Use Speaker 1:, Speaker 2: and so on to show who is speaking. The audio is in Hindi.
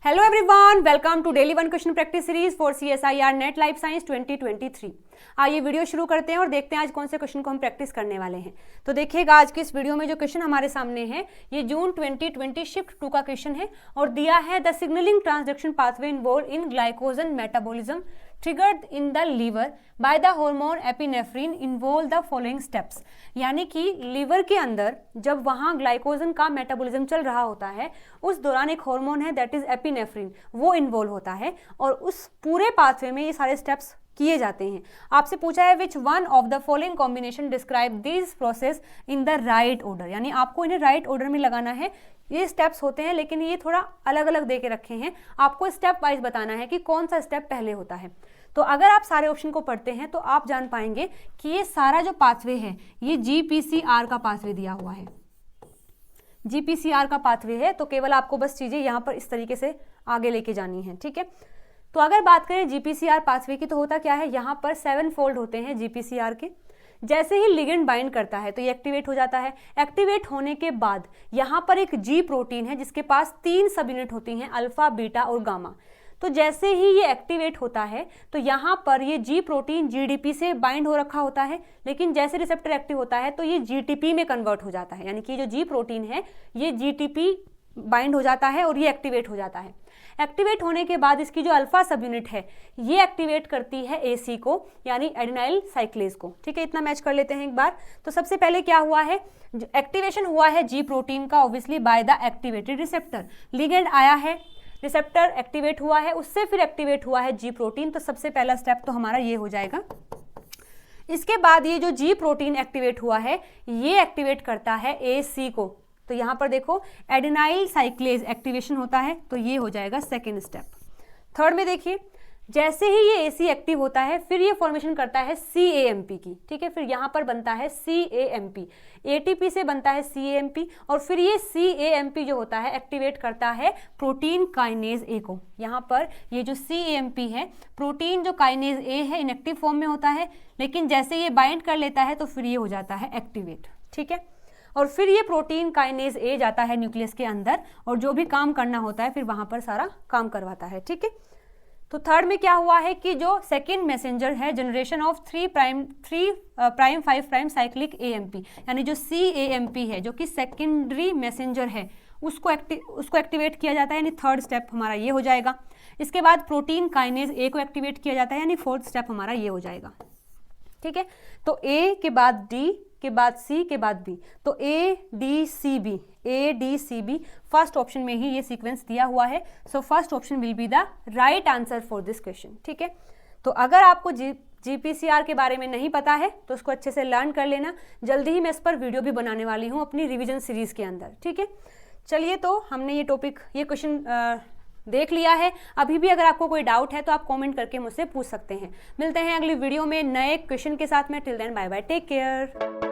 Speaker 1: Hello everyone, welcome to daily one question practice series for CSIR NET life science 2023। आइए वीडियो शुरू करते हैं और देखते हैं आज कौन से क्वेश्चन को हम प्रैक्टिस करने वाले हैं। तो देखिएगा आज की इस वीडियो में जो क्वेश्चन हमारे सामने है ये जून 2020 शिफ्ट 2 का क्वेश्चन है और दिया है the signalling transduction pathway involve in glycogen metabolism triggered in the liver by the hormone epinephrine involve the following steps. यानी कि लीवर के अंदर जब वहाँ ग्लाइकोजन का मेटाबॉलिज्म चल रहा होता है उस दौरान एक हार्मोन है दैट इज एपिनेफ्रिन, वो इन्वॉल्व होता है और उस पूरे पाथवे में ये सारे स्टेप्स किए जाते हैं। आपसे पूछा है which one of the following combination describe this process in the right order, यानी आपको इन्हें राइट ऑर्डर में लगाना है। ये स्टेप्स होते हैं लेकिन ये थोड़ा अलग अलग दे के रखे हैं, आपको स्टेप वाइज बताना है कि कौन सा स्टेप पहले होता है। तो अगर आप सारे ऑप्शन को पढ़ते हैं तो आप जान पाएंगे कि ये सारा जो पाथवे है ये GPCR का पाथवे दिया हुआ है, GPCR का पाथवे है। तो केवल आपको बस चीजें यहाँ पर इस तरीके से आगे लेके जानी है, ठीक है। तो अगर बात करें GPCR पाथवे की तो होता क्या है, यहाँ पर 7 फोल्ड होते हैं GPCR के। जैसे ही लिगेंड बाइंड करता है तो ये एक्टिवेट हो जाता है। एक्टिवेट होने के बाद यहाँ पर एक G प्रोटीन है जिसके पास 3 सब यूनिट होती हैं, अल्फा, बीटा और गामा। तो जैसे ही ये एक्टिवेट होता है तो यहाँ पर ये G प्रोटीन GDP से बाइंड हो रखा होता है, लेकिन जैसे रिसेप्टर एक्टिव होता है तो ये GTP में कन्वर्ट हो जाता है, यानी कि जो G प्रोटीन है ये GTP बाइंड हो जाता है और ये एक्टिवेट हो जाता है। एक्टिवेट होने के बाद इसकी जो अल्फा सब यूनिट है ये एक्टिवेट करती है AC को, यानी एडिनाइल साइक्लेज को, ठीक है। इतना मैच कर लेते हैं एक बार। तो सबसे पहले क्या हुआ है, एक्टिवेशन हुआ है G प्रोटीन का obviously by the activated receptor. Ligand आया है, रिसेप्टर एक्टिवेट हुआ है, उससे फिर एक्टिवेट हुआ है G प्रोटीन। तो सबसे पहला स्टेप तो हमारा ये हो जाएगा। इसके बाद ये जो G प्रोटीन एक्टिवेट हुआ है ये एक्टिवेट करता है AC को। तो यहाँ पर देखो एडिनाइल साइक्लेज एक्टिवेशन होता है, तो ये हो जाएगा सेकेंड स्टेप। थर्ड में देखिए जैसे ही ये AC एक्टिव होता है फिर ये फॉर्मेशन करता है CAMP की, ठीक है। फिर यहाँ पर बनता है CAMP, ATP से बनता है CAMP और फिर ये CAMP जो होता है एक्टिवेट करता है प्रोटीन काइनेज A को। यहाँ पर ये जो CAMP है प्रोटीन जो काइनेज A है इनएक्टिव फॉर्म में होता है, लेकिन जैसे ये बाइंड कर लेता है तो फिर ये हो जाता है एक्टिवेट, ठीक है। और फिर ये प्रोटीन काइनेज A जाता है न्यूक्लियस के अंदर और जो भी काम करना होता है फिर वहाँ पर सारा काम करवाता है, ठीक है। तो थर्ड में क्या हुआ है कि जो सेकेंड मैसेंजर है जनरेशन ऑफ 3' 5' साइक्लिक AMP, यानी जो CAMP है जो कि सेकेंडरी मैसेंजर है उसको एक्टिवेट किया जाता है, यानी थर्ड स्टेप हमारा ये हो जाएगा। इसके बाद प्रोटीन काइनेज A को एक्टिवेट किया जाता है, यानी फोर्थ स्टेप हमारा ये हो जाएगा, ठीक है। तो A के बाद D के बाद C के बाद B, तो ADCB फर्स्ट ऑप्शन में ही ये सीक्वेंस दिया हुआ है। So first option will be the right answer for this question, ठीक है। तो अगर आपको GPCR के बारे में नहीं पता है तो उसको अच्छे से लर्न कर लेना। जल्दी ही मैं इस पर वीडियो भी बनाने वाली हूँ अपनी रिवीजन सीरीज के अंदर, ठीक है। चलिए तो हमने ये टॉपिक ये क्वेश्चन देख लिया है। अभी भी अगर आपको कोई डाउट है तो आप कमेंट करके मुझसे पूछ सकते हैं। मिलते हैं अगली वीडियो में नए क्वेश्चन के साथ में। Till then bye bye, take care.